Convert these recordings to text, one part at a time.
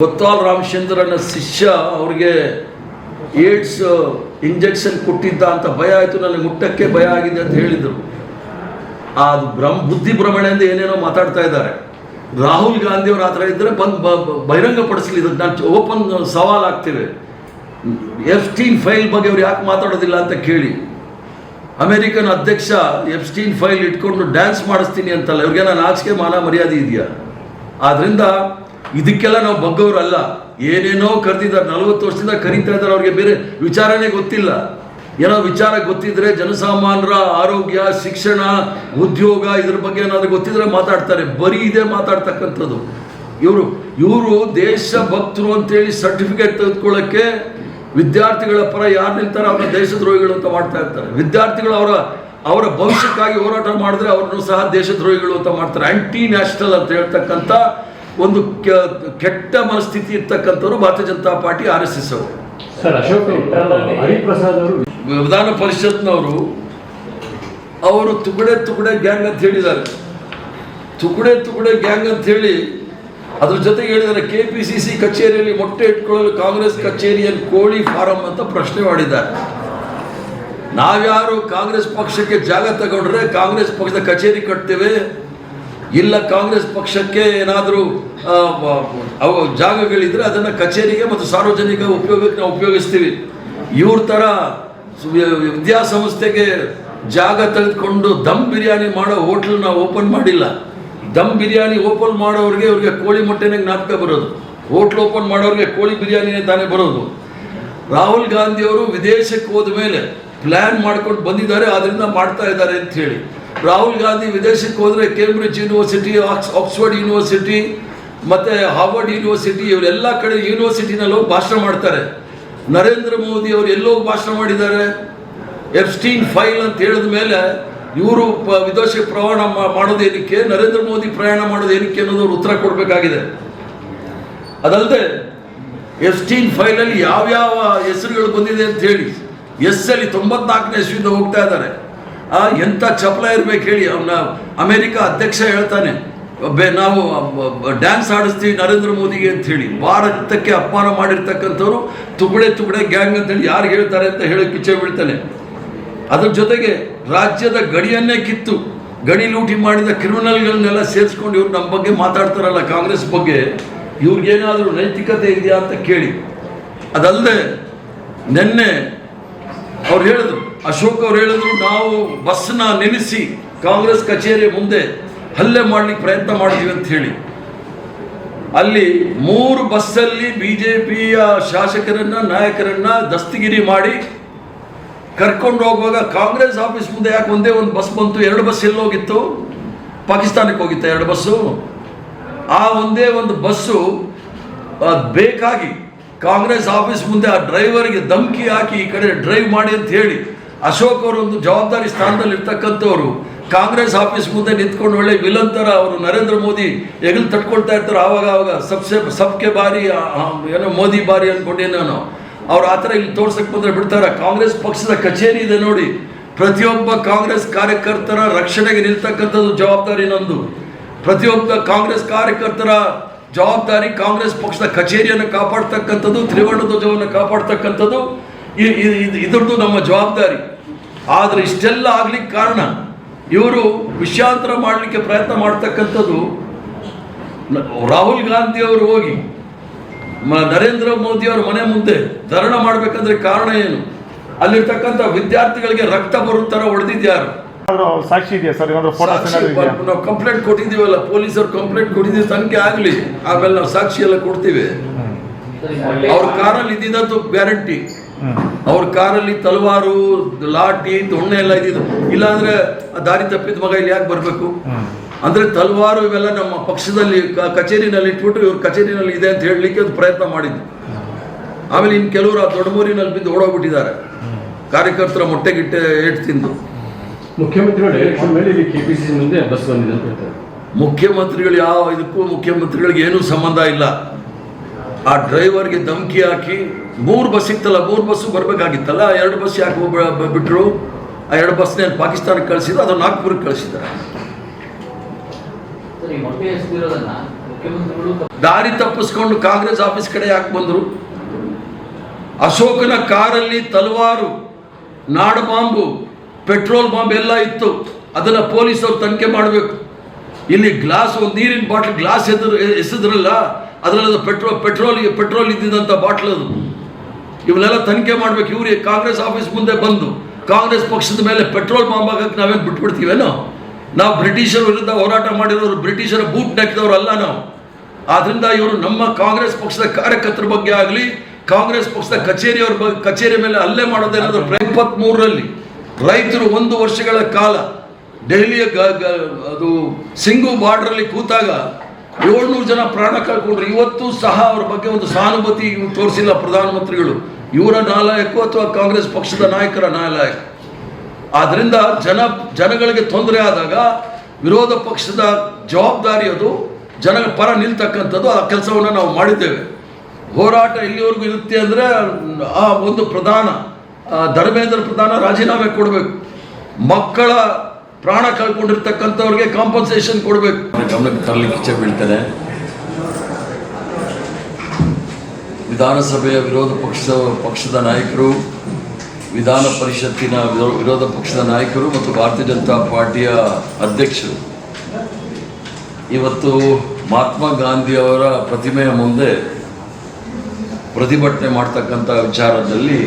ಕೊತ್ವಾಲ್ ರಾಮಚಂದ್ರನ ಶಿಷ್ಯ ಅವ್ರಿಗೆ AIDS injection ಕೊಟ್ಟಿದ್ದ ಅಂತ ಭಯ ಆಯಿತು, ನನಗೆ ಮುಟ್ಟಕ್ಕೆ ಭಯ ಆಗಿದೆ ಅಂತ ಹೇಳಿದರು. ಅದು ಬುದ್ಧಿ ಭ್ರಮಣೆಯಿಂದ ಏನೇನೋ ಮಾತಾಡ್ತಾ ಇದ್ದಾರೆ. ರಾಹುಲ್ ಗಾಂಧಿ ಅವರು ಆ ಥರ ಇದ್ದರೆ ಬಹಿರಂಗಪಡಿಸಲಿ, ನಾನು ಓಪನ್ ಸವಾಲ್ ಆಗ್ತೇವೆ. ಎಫ್ಸ್ಟೀನ್ ಫೈಲ್ ಬಗ್ಗೆ ಅವ್ರು ಯಾಕೆ ಮಾತಾಡೋದಿಲ್ಲ ಅಂತ ಕೇಳಿ. ಅಮೆರಿಕನ್ ಅಧ್ಯಕ್ಷ ಎಫ್ಸ್ಟೀನ್ ಫೈಲ್ ಇಟ್ಕೊಂಡು ಡ್ಯಾನ್ಸ್ ಮಾಡಿಸ್ತೀನಿ ಅಂತಲ್ಲ, ಇವ್ರಿಗೆ ನಾನು ಆಚೆಗೆ ಮಾನ ಮರ್ಯಾದೆ ಇದೆಯಾ? ಆದ್ದರಿಂದ ಇದಕ್ಕೆಲ್ಲ ನಾವು ಬಗ್ಗವರಲ್ಲ. ಏನೇನೋ ಕರೆದಿದ್ದಾರೆ, 40 ವರ್ಷದಿಂದ ಕರೀತಾ ಇದ್ದಾರೆ. ಅವ್ರಿಗೆ ಬೇರೆ ವಿಚಾರನೇ ಗೊತ್ತಿಲ್ಲ. ಏನೋ ವಿಚಾರ ಗೊತ್ತಿದ್ರೆ ಜನಸಾಮಾನ್ಯರ ಆರೋಗ್ಯ, ಶಿಕ್ಷಣ, ಉದ್ಯೋಗ ಇದ್ರ ಬಗ್ಗೆ ಏನಾದರೂ ಗೊತ್ತಿದ್ರೆ ಮಾತಾಡ್ತಾರೆ. ಬರೀ ಇದೇ ಮಾತಾಡ್ತಕ್ಕಂಥದ್ದು. ಇವರು ದೇಶ ಭಕ್ತರು ಅಂತೇಳಿ ಸರ್ಟಿಫಿಕೇಟ್ ತೆಗೆದುಕೊಳ್ಳೋಕ್ಕೆ ವಿದ್ಯಾರ್ಥಿಗಳ ಪರ ಯಾರು ನಿಲ್ತಾರೆ ಅವ್ರನ್ನ ದೇಶದ್ರೋಹಿಗಳು ಅಂತ ಮಾಡ್ತಾ ಇರ್ತಾರೆ. ವಿದ್ಯಾರ್ಥಿಗಳು ಅವರ ಭವಿಷ್ಯಕ್ಕಾಗಿ ಹೋರಾಟ ಮಾಡಿದ್ರೆ ಅವ್ರನ್ನೂ ಸಹ ದೇಶದ್ರೋಹಿಗಳು ಅಂತ ಮಾಡ್ತಾರೆ. ಆಂಟಿ ನ್ಯಾಷನಲ್ ಅಂತ ಹೇಳ್ತಕ್ಕಂಥ ಒಂದು ಕೆಟ್ಟ ಮನಸ್ಥಿತಿ ಇರ್ತಕ್ಕಂಥವ್ರು ಭಾರತೀಯ ಜನತಾ ಪಾರ್ಟಿ, RSS ಅವರು. ಸರ್, ಅಶೋಕ್ ಹರಿಪ್ರಸಾದ್ ಅವರು ವಿಧಾನ ಪರಿಷತ್ನವರು ಅವರು ತುಕಡೆ ಗ್ಯಾಂಗ್ ಅಂತ ಹೇಳಿದ್ದಾರೆ. ತುಕಡೆ ಗ್ಯಾಂಗ್ ಅಂತ ಹೇಳಿ ಅದ್ರ ಜೊತೆಗೆ ಹೇಳಿದ್ದಾರೆ, KPCC ಕಚೇರಿಯಲ್ಲಿ ಮೊಟ್ಟೆ ಇಟ್ಕೊಳ್ಳಲು ಕಾಂಗ್ರೆಸ್ ಕಚೇರಿಯಲ್ಲಿ ಕೋಳಿ ಫಾರಂ ಅಂತ ಪ್ರಶ್ನೆ ಮಾಡಿದ್ದಾರೆ. ನಾವ್ಯಾರು ಕಾಂಗ್ರೆಸ್ ಪಕ್ಷಕ್ಕೆ ಜಾಗ ತಗೊಂಡ್ರೆ ಕಾಂಗ್ರೆಸ್ ಪಕ್ಷದ ಕಚೇರಿ ಕಟ್ತೇವೆ, ಇಲ್ಲ ಕಾಂಗ್ರೆಸ್ ಪಕ್ಷಕ್ಕೆ ಏನಾದರೂ ಜಾಗಗಳಿದ್ರೆ ಅದನ್ನು ಕಚೇರಿಗೆ ಮತ್ತು ಸಾರ್ವಜನಿಕ ಉಪಯೋಗಕ್ಕೆ ನಾವು ಉಪಯೋಗಿಸ್ತೀವಿ. ಇವ್ರ ಥರ ವಿದ್ಯಾಸಂಸ್ಥೆಗೆ ಜಾಗ ತೆಗೆದುಕೊಂಡು ದಮ್ ಬಿರಿಯಾನಿ ಮಾಡೋ ಹೋಟ್ಲ್ ನಾವು ಓಪನ್ ಮಾಡಿಲ್ಲ. ದಮ್ ಬಿರಿಯಾನಿ ಓಪನ್ ಮಾಡೋರಿಗೆ ಅವ್ರಿಗೆ ಕೋಳಿ ಮೊಟ್ಟೆನೇ ಜ್ಞಾಪಕ ಬರೋದು. ಹೋಟ್ಲ್ ಓಪನ್ ಮಾಡೋರಿಗೆ ಕೋಳಿ ಬಿರಿಯಾನಿನೇ ತಾನೇ ಬರೋದು. ರಾಹುಲ್ ಗಾಂಧಿ ಅವರು ವಿದೇಶಕ್ಕೆ ಹೋದ ಮೇಲೆ ಪ್ಲ್ಯಾನ್ ಮಾಡ್ಕೊಂಡು ಬಂದಿದ್ದಾರೆ, ಅದರಿಂದ ಮಾಡ್ತಾ ಇದ್ದಾರೆ ಅಂತ ಹೇಳಿ. ರಾಹುಲ್ ಗಾಂಧಿ ವಿದೇಶಕ್ಕೆ ಹೋದರೆ ಕೇಂಬ್ರಿಡ್ಜ್ ಯೂನಿವರ್ಸಿಟಿ, ಆಕ್ಸ್ಫರ್ಡ್ ಯೂನಿವರ್ಸಿಟಿ ಮತ್ತು ಹಾರ್ವರ್ಡ್ ಯೂನಿವರ್ಸಿಟಿ, ಇವರೆಲ್ಲ ಕಡೆ ಯೂನಿವರ್ಸಿಟಿನಲ್ಲಿ ಹೋಗಿ ಭಾಷಣ ಮಾಡ್ತಾರೆ. ನರೇಂದ್ರ ಮೋದಿ ಅವರು ಎಲ್ಲೋಗಿ ಭಾಷಣ ಮಾಡಿದ್ದಾರೆ? ಎಫ್ಸ್ಟೀನ್ ಫೈಲ್ ಅಂತ ಹೇಳಿದ ಮೇಲೆ ಇವರು ವಿದೇಶಕ್ಕೆ ಪ್ರಯಾಣ ಮಾಡೋದು ಏನಕ್ಕೆ, ನರೇಂದ್ರ ಮೋದಿ ಪ್ರಯಾಣ ಮಾಡೋದು ಏನಕ್ಕೆ ಅನ್ನೋದು ಉತ್ತರ ಕೊಡಬೇಕಾಗಿದೆ. ಅದಲ್ಲದೆ ಎಫ್ಸ್ಟೀನ್ ಫೈಲಲ್ಲಿ ಯಾವ್ಯಾವ ಹೆಸರುಗಳು ಬಂದಿದೆ ಅಂತ ಹೇಳಿ, ಅಲ್ಲಿ 94ನೇ ಇಸ್ವಿಯಿಂದ ಹೋಗ್ತಾ ಇದ್ದಾರೆ. ಎಂಥ ಚಪಲ ಇರಬೇಕು ಹೇಳಿ. ಅವನ ಅಮೆರಿಕ ಅಧ್ಯಕ್ಷ ಹೇಳ್ತಾನೆ, ನಾವು ಡ್ಯಾನ್ಸ್ ಆಡಿಸ್ತೀವಿ ನರೇಂದ್ರ ಮೋದಿಗೆ ಅಂತ ಹೇಳಿ. ಭಾರತಕ್ಕೆ ಅಪಮಾನ ಮಾಡಿರ್ತಕ್ಕಂಥವ್ರು ತುಕಡೆ ಗ್ಯಾಂಗ್ ಅಂತೇಳಿ ಯಾರು ಹೇಳ್ತಾರೆ ಅಂತ ಹೇಳೋಕೆ ಇಚ್ಛೆ ಬೀಳ್ತಾನೆ. ಅದ್ರ ಜೊತೆಗೆ ರಾಜ್ಯದ ಗಡಿಯನ್ನೇ ಕಿತ್ತು ಗಡಿ ಲೂಟಿ ಮಾಡಿದ ಕ್ರಿಮಿನಲ್ಗಳನ್ನೆಲ್ಲ ಸೇರಿಸ್ಕೊಂಡು ಇವ್ರು ನಮ್ಮ ಬಗ್ಗೆ ಮಾತಾಡ್ತಾರಲ್ಲ, ಕಾಂಗ್ರೆಸ್ ಬಗ್ಗೆ, ಇವ್ರಿಗೇನಾದರೂ ನೈತಿಕತೆ ಇದೆಯಾ ಅಂತ ಕೇಳಿ. ಅದಲ್ಲದೆ ನಿನ್ನೆ ಅವ್ರು ಹೇಳಿದ್ರು, ಅಶೋಕ್ ಅವ್ರು ಹೇಳಿದ್ರು, ನಾವು ಬಸ್ನ ನಿಲ್ಲಿಸಿ ಕಾಂಗ್ರೆಸ್ ಕಚೇರಿ ಮುಂದೆ ಹಲ್ಲೆ ಮಾಡಲಿಕ್ಕೆ ಪ್ರಯತ್ನ ಮಾಡಿದ್ವಿ ಅಂತ ಹೇಳಿ. ಅಲ್ಲಿ 3 ಬಸ್ಸಲ್ಲಿ BJPಯ ಶಾಸಕರನ್ನ, ನಾಯಕರನ್ನ ದಸ್ತಗಿರಿ ಮಾಡಿ ಕರ್ಕೊಂಡು ಹೋಗುವಾಗ ಕಾಂಗ್ರೆಸ್ ಆಫೀಸ್ ಮುಂದೆ ಯಾಕೆ ಒಂದೇ ಒಂದು ಬಸ್ ಬಂತು? 2 ಬಸ್ ಎಲ್ಲೋಗಿತ್ತು? ಪಾಕಿಸ್ತಾನಕ್ಕೆ ಹೋಗಿತ್ತ 2 ಬಸ್ಸು? ಆ ಒಂದೇ ಒಂದು ಬಸ್ಸು ಬೇಕಾಗಿ ಕಾಂಗ್ರೆಸ್ ಆಫೀಸ್ ಮುಂದೆ ಆ ಡ್ರೈವರ್ಗೆ ಧಮಕಿ ಹಾಕಿ ಈ ಕಡೆ ಡ್ರೈವ್ ಮಾಡಿ ಅಂತ ಹೇಳಿ, ಅಶೋಕ್ ಅವರು ಒಂದು ಜವಾಬ್ದಾರಿ ಸ್ಥಾನದಲ್ಲಿ ಇರ್ತಕ್ಕಂಥವ್ರು ಕಾಂಗ್ರೆಸ್ ಆಫೀಸ್ ಮುಂದೆ ನಿಂತ್ಕೊಂಡು ಒಳ್ಳೆ ವಿಲನ್ ಥರ ಅವರು ನರೇಂದ್ರ ಮೋದಿ ಹೆಗಲು ತಟ್ಕೊಳ್ತಾ ಇರ್ತಾರೆ. ಆವಾಗ ಸಬ್ಕೆ ಬಾರಿ ಏನೋ ಮೋದಿ ಬಾರಿ ಅಂದ್ಕೊಂಡೇನೋ ಅವ್ರು ಆ ಥರ ಇಲ್ಲಿ ತೋರ್ಸಕ್ಕೆ ಬಂದರೆ ಬಿಡ್ತಾರೆ. ಕಾಂಗ್ರೆಸ್ ಪಕ್ಷದ ಕಚೇರಿ ಇದೆ ನೋಡಿ, ಪ್ರತಿಯೊಬ್ಬ ಕಾಂಗ್ರೆಸ್ ಕಾರ್ಯಕರ್ತರ ರಕ್ಷಣೆಗೆ ನಿಲ್ತಕ್ಕಂಥದ್ದು ಜವಾಬ್ದಾರಿ ನಂದು. ಪ್ರತಿಯೊಬ್ಬ ಕಾಂಗ್ರೆಸ್ ಕಾರ್ಯಕರ್ತರ ಜವಾಬ್ದಾರಿ ಕಾಂಗ್ರೆಸ್ ಪಕ್ಷದ ಕಚೇರಿಯನ್ನು ಕಾಪಾಡ್ತಕ್ಕಂಥದ್ದು, ತ್ರಿವರ್ಣ ಧ್ವಜವನ್ನು ಕಾಪಾಡ್ತಕ್ಕಂಥದ್ದು ಇದ್ರದ್ದು ನಮ್ಮ ಜವಾಬ್ದಾರಿ. ಆದರೆ ಇಷ್ಟೆಲ್ಲ ಆಗ್ಲಿಕ್ಕೆ ಕಾರಣ ಇವರು ವಿಷಯಾಂತರ ಮಾಡಲಿಕ್ಕೆ ಪ್ರಯತ್ನ ಮಾಡ್ತಕ್ಕಂಥದ್ದು. ರಾಹುಲ್ ಗಾಂಧಿ ಅವರು ಹೋಗಿ ನರೇಂದ್ರ ಮೋದಿ ಅವರ ಮನೆ ಮುಂದೆ ಧರಣ ಮಾಡಬೇಕಂದ್ರೆ ಕಾರಣ ಏನು? ಅಲ್ಲಿರ್ತಕ್ಕಂಥ ವಿದ್ಯಾರ್ಥಿಗಳಿಗೆ ರಕ್ತ ಬರೋ ಥರ ಹೊಡೆದಿದ್ಯಾರು? ಸಾಕ್ಷಿ ಇದೆಯಾ ಸರ್? ನಾವು ಕಂಪ್ಲೇಂಟ್ ಕೊಟ್ಟಿದ್ದೀವಲ್ಲ, ಪೊಲೀಸರು ಕಂಪ್ಲೇಂಟ್ ಕೊಟ್ಟಿದ್ದೀವಿ, ತನಿಖೆ ಆಗಲಿ, ಆಮೇಲೆ ನಾವು ಸಾಕ್ಷಿ ಎಲ್ಲ ಕೊಡ್ತೀವಿ. ಅವ್ರ ಕಾರಲ್ಲಿ ಇದ್ದಿದ್ದು ಗ್ಯಾರಂಟಿ. ಅವ್ರ ಕಾರಲ್ಲಿ ತಲವಾರು, ಲಾಠಿ, ದೊಣ್ಣೆ ಎಲ್ಲ ಇದ್ದಿದ್ದು. ಇಲ್ಲಾಂದ್ರೆ ದಾರಿ ತಪ್ಪಿದ ಮಗ ಇಲ್ಲಿ ಯಾಕೆ ಬರಬೇಕು? ಅಂದ್ರೆ ತಲವಾರು ಇವೆಲ್ಲ ನಮ್ಮ ಪಕ್ಷದಲ್ಲಿ ಕಚೇರಿನಲ್ಲಿ ಇಟ್ಬಿಟ್ಟು ಇವ್ರ ಕಚೇರಿನಲ್ಲಿ ಇದೆ ಅಂತ ಹೇಳಲಿಕ್ಕೆ ಒಂದು ಪ್ರಯತ್ನ ಮಾಡಿದ್ದು. ಆಮೇಲೆ ಇನ್ನು ಕೆಲವರು ಆ ದೊಡ್ಡಮೂರಿನಲ್ಲಿ ಬಿದ್ದು ಓಡೋಗ್ಬಿಟ್ಟಿದ್ದಾರೆ, ಕಾರ್ಯಕರ್ತರ ಮೊಟ್ಟೆಗಿಟ್ಟೆ ಏಟ್ ತಿಂದು. ಮುಖ್ಯಮಂತ್ರಿಗಳು ಎಲೆಕ್ಷನ್ ಮೇಲೆ ಇಲ್ಲಿ KPCC ಮುಂದೆ ಬಸ್ ಬಂದಿದೆ ಅಂತ ಹೇಳ್ತಾರೆ. ಮುಖ್ಯಮಂತ್ರಿಗಳು ಯಾವ ಇದಕ್ಕೂ ಮುಖ್ಯಮಂತ್ರಿಗಳಿಗೆ ಏನೂ ಸಂಬಂಧ ಇಲ್ಲ. ಆ ಡ್ರೈವರ್ಗೆ ಧಮಕಿ ಹಾಕಿ 3 ಬಸ್ ಇತ್ತಲ್ಲ, 3 ಬಸ್ಸು ಬರಬೇಕಾಗಿತ್ತಲ್ಲ, 2 ಬಸ್ ಯಾಕೆ ಬಿಟ್ಟರು? ಆ 2 ಬಸ್ನೇ ಪಾಕಿಸ್ತಾನಕ್ಕೆ ಕಳಿಸಿದ್ರು, ಅದು ನಾಗ್ಪುರಕ್ಕೆ ಕಳಿಸಿದ್ದಾರೆ. ದಾರಿ ತಪ್ಪಿಸ್ಕೊಂಡು ಕಾಂಗ್ರೆಸ್ ಆಫೀಸ್ ಕಡೆ ಯಾಕೆ ಬಂದರು? ಅಶೋಕನ ಕಾರಲ್ಲಿ ತಲವಾರು, ನಾಡ ಬಾಂಬು, ಪೆಟ್ರೋಲ್ ಬಾಂಬ್ ಎಲ್ಲ ಇತ್ತು. ಅದನ್ನು ಪೊಲೀಸರು ತನಿಖೆ ಮಾಡಬೇಕು. ಇಲ್ಲಿ ಗ್ಲಾಸ್, ಒಂದು ನೀರಿನ ಬಾಟ್ಲ್ ಗ್ಲಾಸ್ ಎಸೆದ್ರಲ್ಲ, ಅದರಲ್ಲಿ ಪೆಟ್ರೋಲ್ ಇದ್ದಿದ್ದಂಥ ಬಾಟ್ಲ್ ಅದು. ಇವನ್ನೆಲ್ಲ ತನಿಖೆ ಮಾಡಬೇಕು. ಇವ್ರು ಕಾಂಗ್ರೆಸ್ ಆಫೀಸ್ ಮುಂದೆ ಬಂದು ಕಾಂಗ್ರೆಸ್ ಪಕ್ಷದ ಮೇಲೆ ಪೆಟ್ರೋಲ್ ಬಾಂಬ್ ಹಾಕಕ್ಕೆ ನಾವೇನು ಬಿಟ್ಬಿಡ್ತೀವೇನೋ? ನಾವು ಬ್ರಿಟಿಷರ ವಿರುದ್ಧ ಹೋರಾಟ ಮಾಡಿರೋರು, ಬ್ರಿಟಿಷರ ಬೂಟ್ ನೆಕ್ಕಿದವರಲ್ಲ ನಾವು. ಆದ್ರಿಂದ ಇವರು ನಮ್ಮ ಕಾಂಗ್ರೆಸ್ ಪಕ್ಷದ ಕಾರ್ಯಕರ್ತರ ಬಗ್ಗೆ ಆಗಲಿ, ಕಾಂಗ್ರೆಸ್ ಪಕ್ಷದ ಕಚೇರಿ ಮೇಲೆ ಹಲ್ಲೆ ಮಾಡೋದೇನಾದ್ರು 23ರಲ್ಲಿ ರೈತರು 1 ವರ್ಷಗಳ ಕಾಲ ದೆಹಲಿಯ ಅದು ಸಿಂಗು ಬಾರ್ಡ್ರಲ್ಲಿ ಕೂತಾಗ 700 ಜನ ಪ್ರಾಣ ಕಳ್ಕೊಂಡ್ರು. ಇವತ್ತು ಸಹ ಅವ್ರ ಬಗ್ಗೆ ಒಂದು ಸಹಾನುಭೂತಿ ತೋರಿಸಿಲ್ಲ ಪ್ರಧಾನಮಂತ್ರಿಗಳು. ಇವರ ನಾಲಾಯಕೋ ಅಥವಾ ಕಾಂಗ್ರೆಸ್ ಪಕ್ಷದ ನಾಯಕರ ನಾಲಾಯಕ. ಆದ್ರಿಂದ ಜನಗಳಿಗೆ ತೊಂದರೆ ಆದಾಗ ವಿರೋಧ ಪಕ್ಷದ ಜವಾಬ್ದಾರಿ ಅದು ಜನಗಳ ಪರ ನಿಲ್ತಕ್ಕಂಥದ್ದು. ಆ ಕೆಲಸವನ್ನು ನಾವು ಮಾಡಿದ್ದೇವೆ. ಹೋರಾಟ ಎಲ್ಲಿವರೆಗೂ ಇರುತ್ತೆ ಅಂದರೆ ಆ ಒಂದು ಧರ್ಮೇಂದ್ರ ಪ್ರಧಾನ ರಾಜೀನಾಮೆ ಕೊಡಬೇಕು. ಮಕ್ಕಳ ಪ್ರಾಣ ಕಳ್ಕೊಂಡಿರ್ತಕ್ಕಂಥವ್ರಿಗೆ ಕಾಂಪನ್ಸೇಷನ್ ಕೊಡಬೇಕು. ಗಮನಕ್ಕೆ ತರಲಿಕ್ಕೆ ಇಚ್ಛೆ ಬೀಳ್ತೇನೆ. ವಿಧಾನಸಭೆಯ ವಿರೋಧ ಪಕ್ಷದ ನಾಯಕರು, ವಿಧಾನ ಪರಿಷತ್ತಿನ ವಿರೋಧ ಪಕ್ಷದ ನಾಯಕರು ಮತ್ತು ಭಾರತೀಯ ಜನತಾ ಪಾರ್ಟಿಯ ಅಧ್ಯಕ್ಷರು ಇವತ್ತು ಮಹಾತ್ಮ ಗಾಂಧಿಯವರ ಪ್ರತಿಮೆಯ ಮುಂದೆ ಪ್ರತಿಭಟನೆ ಮಾಡ್ತಕ್ಕಂಥ ವಿಚಾರದಲ್ಲಿ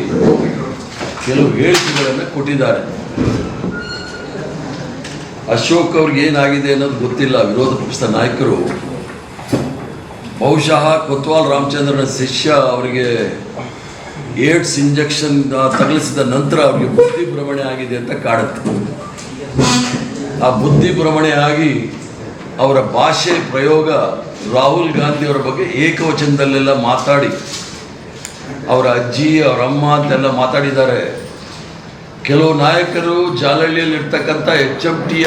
ಕೆಲವು ಹೇಳಿಕೆಗಳನ್ನು ಕೊಟ್ಟಿದ್ದಾರೆ. ಅಶೋಕ್ ಅವ್ರಿಗೆ ಏನಾಗಿದೆ ಅನ್ನೋದು ಗೊತ್ತಿಲ್ಲ. ವಿರೋಧ ಪಕ್ಷದ ನಾಯಕರು ಬಹುಶಃ ಕೊತ್ವಾಲ್ ರಾಮಚಂದ್ರನ ಶಿಷ್ಯ ಅವರಿಗೆ ಏಡ್ಸ್ ಇಂಜೆಕ್ಷನ್ ತಗಲಿಸಿದ ನಂತರ ಅವರಿಗೆ ಬುದ್ಧಿ ಭ್ರಮಣೆ ಆಗಿದೆ ಅಂತ ಕಾಡುತ್ತೆ. ಆ ಬುದ್ಧಿ ಭ್ರಮಣೆ ಆಗಿ ಅವರ ಭಾಷೆ ಪ್ರಯೋಗ ರಾಹುಲ್ ಗಾಂಧಿಯವರ ಬಗ್ಗೆ ಏಕವಚನದಲ್ಲೆಲ್ಲ ಮಾತಾಡಿ, ಅವರ ಅಜ್ಜಿ ಅವರ ಅಮ್ಮ ಅಂತೆಲ್ಲ ಮಾತಾಡಿದ್ದಾರೆ. ಕೆಲವು ನಾಯಕರು ಜಾಲಹಳ್ಳಿಯಲ್ಲಿರ್ತಕ್ಕಂಥ HMTಯ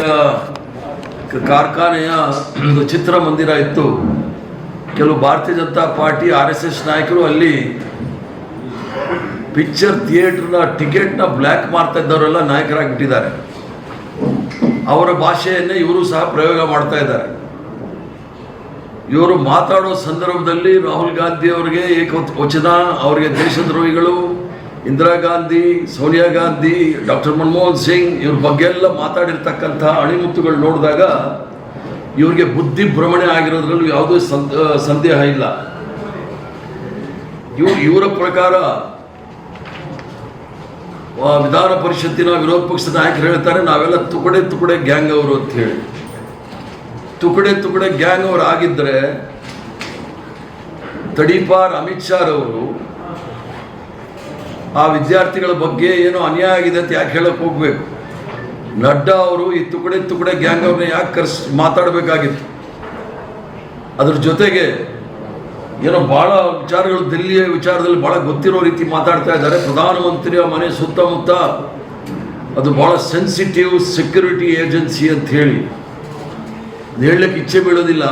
ಕಾರ್ಖಾನೆಯ ಒಂದು ಚಿತ್ರಮಂದಿರ ಇತ್ತು. ಕೆಲವು ಭಾರತೀಯ ಜನತಾ ಪಾರ್ಟಿ RSS ನಾಯಕರು ಅಲ್ಲಿ ಪಿಕ್ಚರ್ ಥಿಯೇಟರ್ನ ಟಿಕೆಟ್ನ ಬ್ಲ್ಯಾಕ್ ಮಾಡ್ತಾ ಇದ್ದವರೆಲ್ಲ ನಾಯಕರಾಗಿಬಿಟ್ಟಿದ್ದಾರೆ. ಅವರ ಭಾಷೆಯನ್ನೇ ಇವರು ಸಹ ಪ್ರಯೋಗ ಮಾಡ್ತಾ ಇದ್ದಾರೆ. ಇವರು ಮಾತಾಡೋ ಸಂದರ್ಭದಲ್ಲಿ ರಾಹುಲ್ ಗಾಂಧಿ ಅವರಿಗೆ ಏಕವಚನ, ಅವರಿಗೆ ದೇಶದ್ರೋಹಿಗಳು, ಇಂದಿರಾ ಗಾಂಧಿ, ಸೋನಿಯಾ ಗಾಂಧಿ, ಡಾಕ್ಟರ್ ಮನಮೋಹನ್ ಸಿಂಗ್ ಇವ್ರ ಬಗ್ಗೆ ಎಲ್ಲ ಮಾತಾಡಿರ್ತಕ್ಕಂಥ ಅಣಿಮುತ್ತುಗಳು ನೋಡಿದಾಗ ಇವ್ರಿಗೆ ಬುದ್ಧಿ ಭ್ರಮಣೆ ಆಗಿರೋದ್ರಲ್ಲೂ ಯಾವುದೇ ಸಂದೇಹ ಇಲ್ಲ. ಇವರ ಪ್ರಕಾರ ವಿಧಾನ ಪರಿಷತ್ತಿನ ವಿರೋಧ ಪಕ್ಷದ ನಾಯಕರು ಹೇಳ್ತಾರೆ, ನಾವೆಲ್ಲ ತುಕಡೆ ಗ್ಯಾಂಗ್ ಅವರು ಅಂತ ಹೇಳಿ. ತುಕಡೆ ಗ್ಯಾಂಗ್ ಅವರು ಆಗಿದ್ದರೆ ತಡೀಪಾರ್ ಅಮಿತ್ ಶಾ ಅವರು ಆ ವಿದ್ಯಾರ್ಥಿಗಳ ಬಗ್ಗೆ ಏನೋ ಅನ್ಯಾಯ ಆಗಿದೆ ಅಂತ ಯಾಕೆ ಹೇಳಕ್ಕೆ ಹೋಗ್ಬೇಕು? ನಡ್ಡಾ ಅವರು ಈ ತುಕಡೆ ಗ್ಯಾಂಗ್ ಅವ್ರನ್ನ ಯಾಕೆ ಮಾತಾಡಬೇಕಾಗಿತ್ತು? ಅದ್ರ ಜೊತೆಗೆ ಏನೋ ಭಾಳ ವಿಚಾರಗಳು, ದಿಲ್ಲಿಯ ವಿಚಾರದಲ್ಲಿ ಭಾಳ ಗೊತ್ತಿರೋ ರೀತಿ ಮಾತಾಡ್ತಾ ಇದ್ದಾರೆ. ಪ್ರಧಾನಮಂತ್ರಿಯ ಮನೆ ಸುತ್ತಮುತ್ತ ಅದು ಭಾಳ ಸೆನ್ಸಿಟಿವ್ ಸೆಕ್ಯೂರಿಟಿ ಏಜೆನ್ಸಿ ಅಂತ ಹೇಳಿ ಹೇಳಲಿಕ್ಕೆ ಇಚ್ಛೆ ಬೀಳೋದಿಲ್ಲ.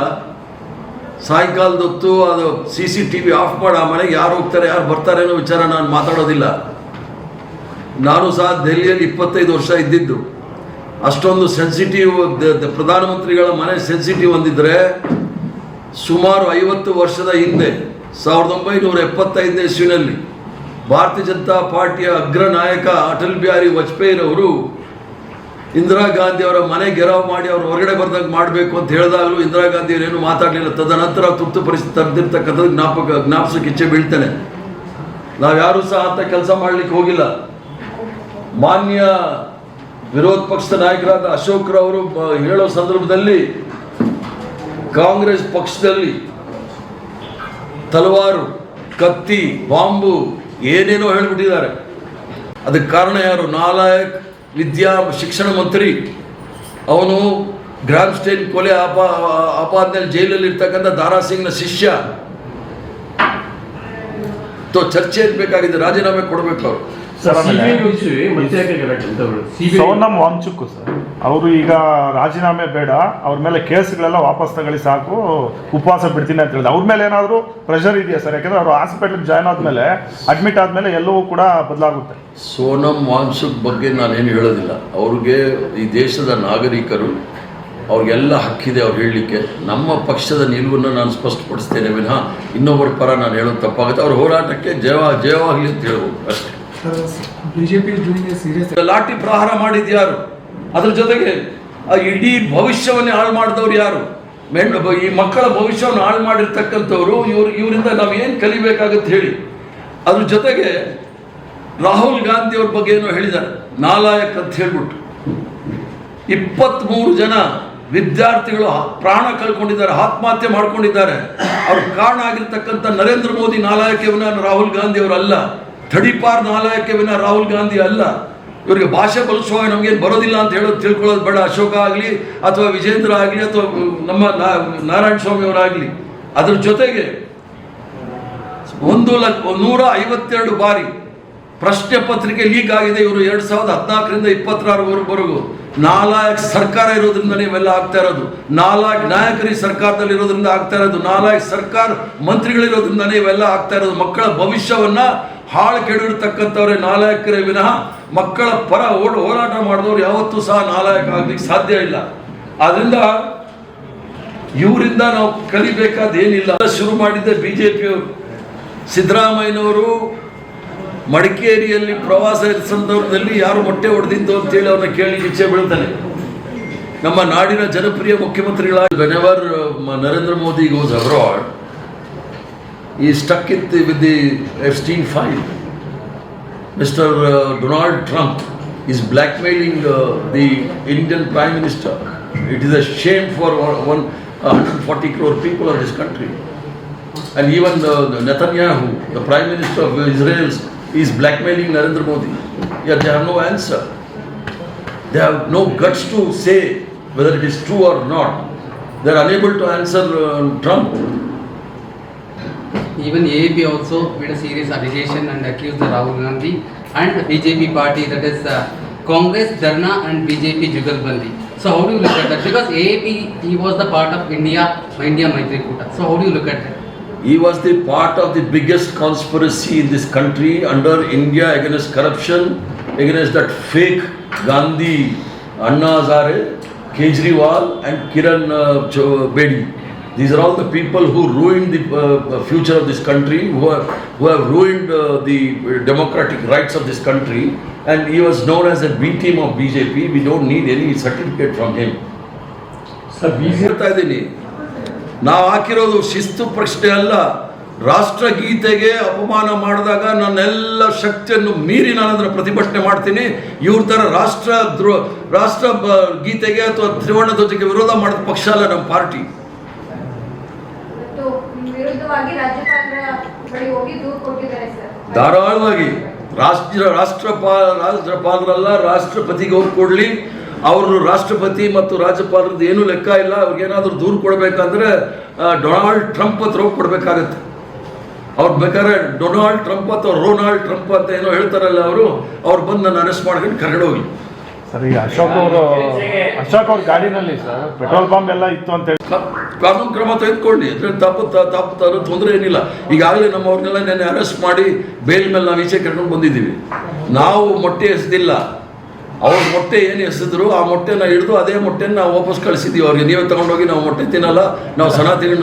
ಸಾಯಂಕಾಲದೊತ್ತು ಅದು CCTV ಆಫ್ ಮಾಡಿ ಆ ಮನೆಗೆ ಯಾರು ಹೋಗ್ತಾರೆ ಯಾರು ಬರ್ತಾರೆ ಅನ್ನೋ ವಿಚಾರ ನಾನು ಮಾತಾಡೋದಿಲ್ಲ. ನಾನು ಸಹ ದೆಹಲಿಯಲ್ಲಿ 25 ವರ್ಷ ಇದ್ದಿದ್ದು. ಅಷ್ಟೊಂದು ಸೆನ್ಸಿಟಿವ್ ಪ್ರಧಾನಮಂತ್ರಿಗಳ ಮನೆ ಸೆನ್ಸಿಟಿವ್ ಅಂದಿದ್ರೆ ಸುಮಾರು 50 ವರ್ಷದ ಹಿಂದೆ 1975ನೇ ಇಸ್ವಿನಲ್ಲಿ ಭಾರತೀಯ ಜನತಾ ಪಾರ್ಟಿಯ ಅಗ್ರ ನಾಯಕ ಅಟಲ್ ಬಿಹಾರಿ ವಾಜಪೇಯಿರವರು ಇಂದಿರಾ ಗಾಂಧಿ ಅವರ ಮನೆ ಗೆರಾವ್ ಮಾಡಿ ಅವ್ರು ಹೊರಗಡೆ ಬರ್ದಂಗೆ ಮಾಡಬೇಕು ಅಂತ ಹೇಳಿದಾಗಲೂ ಇಂದಿರಾ ಗಾಂಧಿ ಅವರೇನು ಮಾತಾಡಲಿಲ್ಲ. ತದನಂತರ ತುರ್ತು ಪರಿಸ್ಥಿತಿ ತಡೆದಿರ್ತಕ್ಕಂಥದ್ದು ಜ್ಞಾಪಿಸೋಕೆ ಇಚ್ಛೆ ಬೀಳ್ತೇನೆ. ನಾವ್ಯಾರೂ ಸಹ ಅಂತ ಕೆಲಸ ಮಾಡಲಿಕ್ಕೆ ಹೋಗಿಲ್ಲ. ಮಾನ್ಯ ವಿರೋಧ ಪಕ್ಷದ ನಾಯಕರಾದ ಅಶೋಕ್ ರವರು ಹೇಳೋ ಸಂದರ್ಭದಲ್ಲಿ ಕಾಂಗ್ರೆಸ್ ಪಕ್ಷದಲ್ಲಿ ತಲವಾರು, ಕತ್ತಿ, ಬಾಂಬು ಏನೇನೋ ಹೇಳ್ಬಿಟ್ಟಿದ್ದಾರೆ. ಅದಕ್ಕೆ ಕಾರಣ ಯಾರು? ನಾಲಾಯಕ್ ಶಿಕ್ಷಣ ಮಂತ್ರಿ. ಅವನು ಗ್ರಾಮ್ಸ್ಟೈನ್ ಕೊಲೆ ಆಪಾದನೆಯಲ್ಲಿ ಜೈಲಲ್ಲಿ ಇರ್ತಕ್ಕಂಥ ದಾರಾ ಸಿಂಗ್ನ ಶಿಷ್ಯ. ಚರ್ಚೆ ಇರಬೇಕಾಗಿದೆ, ರಾಜೀನಾಮೆ ಕೊಡಬೇಕು ಅವರು. ಸೋನಂ ವಾಂಗ್ಚುಕ್ ಸರ್ ಅವರು ಈಗ ರಾಜೀನಾಮೆ ಬೇಡ, ಅವ್ರ ಮೇಲೆ ಕೇಸ್ಗಳೆಲ್ಲ ವಾಪಸ್ ತಗೊಳ್ಳಿ ಸಾಕು, ಉಪವಾಸ ಬಿಡ್ತೀನಿ ಅಂತ ಹೇಳಿದ್ರು. ಅವ್ರ ಮೇಲೆ ಏನಾದರೂ ಪ್ರೆಷರ್ ಇದೆಯಾ ಸರ್? ಯಾಕಂದ್ರೆ ಅವರು ಹಾಸ್ಪಿಟಲ್ ಜಾಯ್ನ್ ಆದ್ಮೇಲೆ ಅಡ್ಮಿಟ್ ಆದ್ಮೇಲೆ ಎಲ್ಲವೂ ಕೂಡ ಬದಲಾಗುತ್ತೆ. ಸೋನಂ ವಾಂಗ್ಚುಕ್ ಬಗ್ಗೆ ನಾನೇನು ಹೇಳೋದಿಲ್ಲ. ಅವ್ರಿಗೆ ಈ ದೇಶದ ನಾಗರಿಕರು ಅವ್ರಿಗೆಲ್ಲ ಹಕ್ಕಿದೆ ಅವ್ರು ಹೇಳಲಿಕ್ಕೆ. ನಮ್ಮ ಪಕ್ಷದ ನಿಲುವನ್ನು ನಾನು ಸ್ಪಷ್ಟಪಡಿಸ್ತೇನೆ ವಿನಃ ಇನ್ನೊಬ್ಬರ ಪರ ನಾನು ಹೇಳೋದು ತಪ್ಪಾಗುತ್ತೆ. ಅವ್ರ ಹೋರಾಟಕ್ಕೆ ಜಯವಾಗಲಿ ಅಂತ ಹೇಳ್ಬೋದು ಅಷ್ಟೇ. ಬಿಜೆಪಿ ಲಾಠಿ ಪ್ರಹಾರ ಮಾಡಿದ್ಯಾರು? ಅದ್ರ ಜೊತೆಗೆ ಆ ಇಡೀ ಭವಿಷ್ಯವನ್ನೇ ಹಾಳು ಮಾಡಿದವ್ರು ಯಾರು? ಈ ಮಕ್ಕಳ ಭವಿಷ್ಯವನ್ನು ಹಾಳು ಮಾಡಿರ್ತಕ್ಕಂಥವ್ರು ಇವರಿಂದ ನಾವೇನು ಕಲಿಬೇಕಾಗುತ್ತೆ ಹೇಳಿ. ಅದ್ರ ಜೊತೆಗೆ ರಾಹುಲ್ ಗಾಂಧಿ ಅವ್ರ ಬಗ್ಗೆ ಏನೋ ಹೇಳಿದ್ದಾರೆ, ನಾಲಾಯಕ್ ಅಂತ ಹೇಳ್ಬಿಟ್ಟು. 23 ಜನ ವಿದ್ಯಾರ್ಥಿಗಳು ಪ್ರಾಣ ಕಳ್ಕೊಂಡಿದ್ದಾರೆ, ಆತ್ಮಹತ್ಯೆ ಮಾಡ್ಕೊಂಡಿದ್ದಾರೆ. ಅವ್ರ ಕಾರಣ ಆಗಿರ್ತಕ್ಕಂಥ ನರೇಂದ್ರ ಮೋದಿ ನಾಲಾಯಕ ವಿನ ರಾಹುಲ್ ಗಾಂಧಿ ಅವರಲ್ಲ. ಥಡಿಪಾರ್ ನಾಲಾಯಕ ವಿನ ರಾಹುಲ್ ಗಾಂಧಿ ಅಲ್ಲ. ಇವರಿಗೆ ಭಾಷೆ ಬಲಿಸುವಾಗ ನಮಗೇನು ಬರೋದಿಲ್ಲ ಅಂತ ಹೇಳೋದು ತಿಳ್ಕೊಳ್ಳೋದು ಬೇಡ. ಅಶೋಕ ಆಗಲಿ ಅಥವಾ ವಿಜೇಂದ್ರ ಆಗಲಿ ಅಥವಾ ನಮ್ಮ ನಾರಾಯಣ ಸ್ವಾಮಿ ಅವರಾಗಲಿ. ಅದ್ರ ಜೊತೆಗೆ 152 ಬಾರಿ ಪ್ರಶ್ನೆ ಪತ್ರಿಕೆ ಲೀಕ್ ಆಗಿದೆ. ಇವರು 2014ರಿಂದ 26ರವರೆಗೂ ನಾಲಾಯಕ್ ಸರ್ಕಾರ ಇರೋದ್ರಿಂದ ಇವೆಲ್ಲ ಆಗ್ತಾ ಇರೋದು. ನಾಲಾಯಕ್ ನಾಯಕರು ಈ ಸರ್ಕಾರದಲ್ಲಿ ಇರೋದ್ರಿಂದ ಆಗ್ತಾ ಇರೋದು. ನಾಲಾಯಕ್ ಸರ್ಕಾರ ಮಂತ್ರಿಗಳಿರೋದ್ರಿಂದನೇ ಇವೆಲ್ಲ ಆಗ್ತಾ ಇರೋದು. ಮಕ್ಕಳ ಭವಿಷ್ಯವನ್ನ ಹಾಳು ಕೆಡಿರ್ತಕ್ಕಂಥವ್ರೆ ನಾಲಾಯಕರೇ ವಿನಃ ಮಕ್ಕಳ ಪರ ಹೋರಾಟ ಮಾಡಿದವರು ಯಾವತ್ತೂ ಸಹ ನಾಲಾಯಕ ಆಗ್ಲಿಕ್ಕೆ ಸಾಧ್ಯ ಇಲ್ಲ. ಆದ್ರಿಂದ ಇವರಿಂದ ನಾವು ಕಲಿಬೇಕಾದೇನಿಲ್ಲ. ಶುರು ಮಾಡಿದ್ದೆ ಬಿಜೆಪಿಯವರು. ಸಿದ್ದರಾಮಯ್ಯನವರು ಮಡಿಕೇರಿಯಲ್ಲಿ ಪ್ರವಾಸ ಸಂದರ್ಭದಲ್ಲಿ ಯಾರು ಮೊಟ್ಟೆ ಹೊಡೆದಿದ್ದು ಅಂತೇಳಿ ಅವ್ರನ್ನ ಕೇಳಿ ಇಚ್ಛೆ ಬೀಳ್ತಾನೆ. ನಮ್ಮ ನಾಡಿನ ಜನಪ್ರಿಯ ಮುಖ್ಯಮಂತ್ರಿಗಳಾಗಿ whenever Narendra Modi goes abroad, he stuck it with the Epstein file. Mr. Donald Trump is blackmailing the Indian Prime Minister. It is a shame for 140 crore people of this country. And even Netanyahu, the Prime Minister of Israel, is blackmailing Narendra Modi. Yet they have no answer. They have no guts to say whether it is true or not. They are unable to answer Trump. Even AAP also made a serious allegation and accused the Rahul Gandhi and the BJP party, that is Congress Dharna and BJP Jugalbandi. So how do you look at that? Because AAP, he was the part of India Maitrikuta. So how do you look at that? He was the part of the biggest conspiracy in this country under India against corruption, against that fake Gandhi, Anna Hazare, Kejriwal and Kiran Bedi. These are all the people who ruined the future of this country, who have ruined the democratic rights of this country. And he was known as a B team of BJP. We don't need any certificate from him. ಹೇಳ್ತಾ ಇದ್ದೀನಿ, ನಾವು ಹಾಕಿರೋದು ಶಿಸ್ತು ಪ್ರಶ್ನೆ ಅಲ್ಲ. ರಾಷ್ಟ್ರಗೀತೆಗೆ ಅಪಮಾನ ಮಾಡಿದಾಗ ನನ್ನೆಲ್ಲ ಶಕ್ತಿಯನ್ನು ಮೀರಿ ನಾನು ಅದನ್ನು ಪ್ರತಿಭಟನೆ ಮಾಡ್ತೀನಿ. ಇವ್ರ ಥರ ರಾಷ್ಟ್ರ ಗೀತೆಗೆ ಅಥವಾ ತ್ರಿವರ್ಣ ಧ್ವಜಕ್ಕೆ ವಿರೋಧ ಮಾಡಿದ ಪಕ್ಷ ಅಲ್ಲ ನಮ್ಮ ಪಾರ್ಟಿ. ಧಾರಾಳವಾಗಿ ರಾಷ್ಟ್ರಪಾಲರಲ್ಲ, ರಾಷ್ಟ್ರಪತಿಗೆ ಹೋಗಿ ಕೊಡ್ಲಿ. ಅವರು ರಾಷ್ಟ್ರಪತಿ ಮತ್ತು ರಾಜ್ಯಪಾಲರದ್ದು ಏನೂ ಲೆಕ್ಕ ಇಲ್ಲ. ಅವ್ರಿಗೇನಾದ್ರೂ ದೂರು ಕೊಡಬೇಕಂದ್ರೆ ಡೊನಾಲ್ಡ್ ಟ್ರಂಪ್ ಹತ್ರ ಹೋಗಿ ಕೊಡಬೇಕಾಗತ್ತೆ. ಅವ್ರು ಬೇಕಾದ್ರೆ ಡೊನಾಲ್ಡ್ ಟ್ರಂಪ್ ಅಥವಾ ರೋನಾಲ್ಡ್ ಟ್ರಂಪ್ ಅಂತ ಏನೋ ಹೇಳ್ತಾರಲ್ಲ, ಅವ್ರು ಬಂದು ನಾನು ಅರೆಸ್ಟ್ ಮಾಡ್ಕೊಂಡು ಕರ್ಕೊಂಡು ಹೋಗಿ. ಸರ್, ಈಗ ಅಶೋಕ್ ಅವ್ರ ಗಾಡಿನಲ್ಲಿ ಸರ್ ಪೆಟ್ರೋಲ್ ಪಂಪ್ ಎಲ್ಲ ಇತ್ತು ಅಂತ ಹೇಳಿ ಕಾನೂನು ಕ್ರಮ ತೆಗೆದುಕೊಂಡು ಅದ್ರಲ್ಲಿ ತಪ್ಪು ತೊಂದರೆ ಏನಿಲ್ಲ. ಈಗಾಗಲೇ ನಮ್ಮವ್ರನ್ನೆಲ್ಲ ನೆನ್ನೆ ಅರೆಸ್ಟ್ ಮಾಡಿ ಬೇಲ್ ಮೇಲೆ ನಾವು ಈಚೆ ಕರ್ಕೊಂಡು ಬಂದಿದ್ದೀವಿ. ನಾವು ಮೊಟ್ಟೆ ಎಸೆದಿಲ್ಲ. ಅವ್ರ ಮೊಟ್ಟೆ ಏನು ಎಸೆದ್ರು ಆ ಮೊಟ್ಟೆನ ಹಿಡಿದು ಅದೇ ಮೊಟ್ಟೆನ ನಾವು ವಾಪಸ್ ಕಳಿಸಿದ್ದೀವಿ ಅವ್ರಿಗೆ. ನೀವೇ ತಗೊಂಡೋಗಿ ನಾವು ಮೊಟ್ಟೆ ತಿನ್ನಲ್ಲ, ನಾವು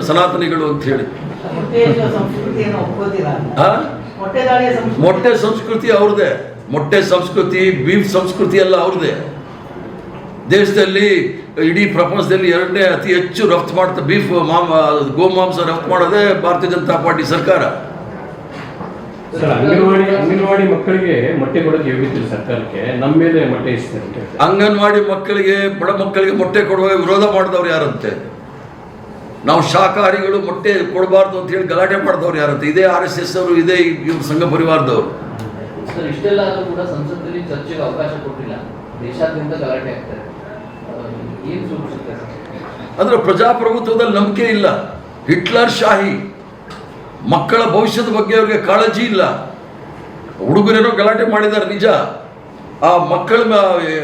ಸನಾತನಿಗಳು ಅಂತ ಹೇಳಿ. ಮೊಟ್ಟೆ ಸಂಸ್ಕೃತಿ ಅವ್ರದೇ. ಮೊಟ್ಟೆ ಸಂಸ್ಕೃತಿ, ಬೀಫ್ ಸಂಸ್ಕೃತಿ ಎಲ್ಲ ಅವ್ರದೇ. ದೇಶದಲ್ಲಿ ಇಡೀ ಪ್ರಪಂಚದಲ್ಲಿ 2ನೇ ಅತಿ ಹೆಚ್ಚು ರಫ್ತು ಮಾಡ್ತಾ ಗೋಮಾಂಸ ರಫ್ತು ಮಾಡೋದೇ ಭಾರತೀಯ ಜನತಾ ಪಾರ್ಟಿ ಸರ್ಕಾರ. ಸರ್, ಅಂಗನವಾಡಿ ಮಕ್ಕಳಿಗೆ ಮೊಟ್ಟೆ ಕೊಡೋಕೆ ಯೋಗ್ಯತೆ ಸರ್ಕಾರಕ್ಕೆ, ನಮ್ಮ ಮೇಲೆ ಮೊಟ್ಟೆ ಇಸ್ತಾರೆ. ಅಂಗನವಾಡಿ ಮಕ್ಕಳಿಗೆ, ಬಡ ಮಕ್ಕಳಿಗೆ ಮೊಟ್ಟೆ ಕೊಡುವಾಗ ವಿರೋಧ ಮಾಡಿದವ್ರು ಯಾರಂತೆ? ನಾವು ಶಾಕಾಹಾರಿಗಳು ಮೊಟ್ಟೆ ಕೊಡಬಾರ್ದು ಅಂತ ಹೇಳಿ ಗಲಾಟೆ ಮಾಡಿದವ್ರು ಯಾರಂತೆ? ಇದೇ RSS ಅವರು, ಇದೇ ಇವ್ರ ಸಂಘ ಪರಿವಾರದವರು. ಸರ್, ಇಷ್ಟೆಲ್ಲ ಆದರೂ ಕೂಡ ಸಂಸತ್ತಲ್ಲಿ ಚರ್ಚೆಗೆ ಅವಕಾಶ ಕೊಟ್ಟಿಲ್ಲ. ದೇಶಾದ್ಯಂತ ಗಲಾಟೆ ಆಗ್ತಾರೆ. ಏನು ಸೂಚಿಸುತ್ತೆ ಸರ್? ಅಂದ್ರೆ ಪ್ರಜಾಪ್ರಭುತ್ವದಲ್ಲಿ ನಂಬಿಕೆ ಇಲ್ಲ. ಹಿಟ್ಲರ್ ಶಾಹಿ. ಮಕ್ಕಳ ಭವಿಷ್ಯದ ಬಗ್ಗೆ ಅವ್ರಿಗೆ ಕಾಳಜಿ ಇಲ್ಲ. ಹುಡುಗರೇನೋ ಗಲಾಟೆ ಮಾಡಿದ್ದಾರೆ ನಿಜ. ಆ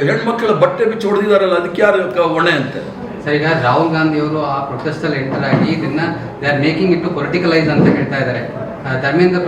ಹೆಣ್ಮಕ್ಕಳ ಬಟ್ಟೆ ಬಿಚ್ಚಿ ಹೊಡೆದಿದ್ದಾರಲ್ಲ, ಅದಕ್ಕೆ ಯಾರು ಹೊಣೆ ಅಂತೆ? ಸರ್, ಈಗ ರಾಹುಲ್ ಗಾಂಧಿ ಅವರು ಆ ಪ್ರೊಟೆಸ್ಟ್ ಅಲ್ಲಿ ಎಂಟರ್ ಆಗಿ ಇದನ್ನ they are making it to politicalise ಅಂತ ಹೇಳ್ತಾ ಇದ್ದಾರೆ. ಧರ್ಮೇಂದ್ರ